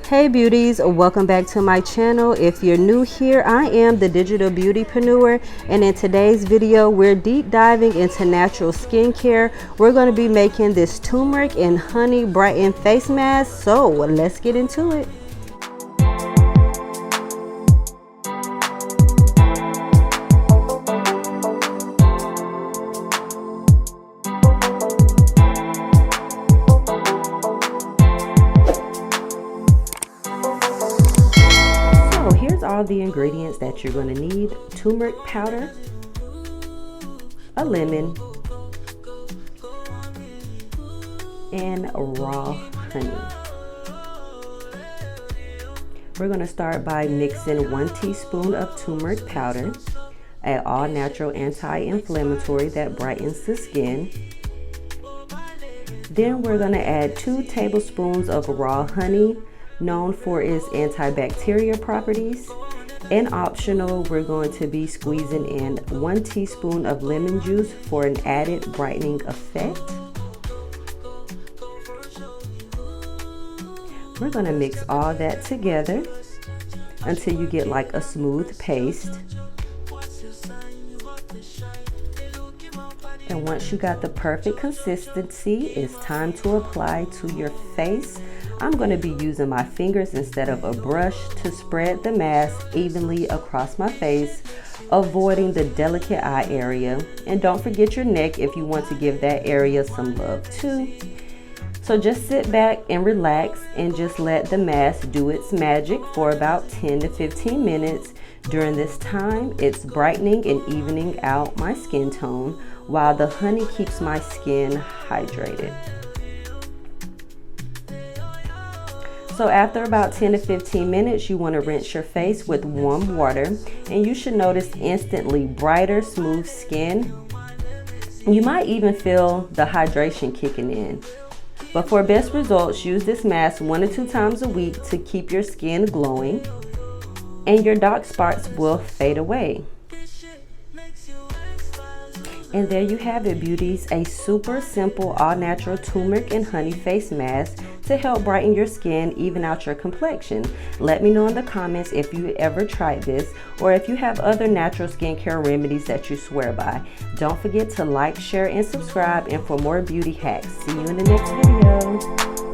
Hey beauties, welcome back to my channel. If you're new here, I am the digital beautypreneur, and in today's video we're deep diving into natural skincare. We're going to be making this turmeric and honey brighten face mask, so let's get into it. All the ingredients that you're going to need: turmeric powder, a lemon, and raw honey. We're going to start by mixing 1 teaspoon of turmeric powder, an all-natural anti-inflammatory that brightens the skin. Then we're going to add 2 tablespoons of raw honey, known for its antibacterial properties. And optional, we're going to be squeezing in 1 teaspoon of lemon juice for an added brightening effect. We're going to mix all that together until you get like a smooth paste. And once you got the perfect consistency, it's time to apply to your face. I'm going to be using my fingers instead of a brush to spread the mask evenly across my face, avoiding the delicate eye area. And don't forget your neck if you want to give that area some love too. So just sit back and relax and just let the mask do its magic for about 10 to 15 minutes. During this time, it's brightening and evening out my skin tone, while the honey keeps my skin hydrated. So after about 10 to 15 minutes, you want to rinse your face with warm water, and you should notice instantly brighter, smooth skin. You might even feel the hydration kicking in. But for best results, use this mask 1 to 2 times a week to keep your skin glowing, and your dark spots will fade away. And there you have it, beauties, a super simple all-natural turmeric and honey face mask to help brighten your skin, even out your complexion. Let me know in the comments if you ever tried this, or if you have other natural skincare remedies that you swear by. Don't forget to like, share, and subscribe, and for more beauty hacks. See you in the next video.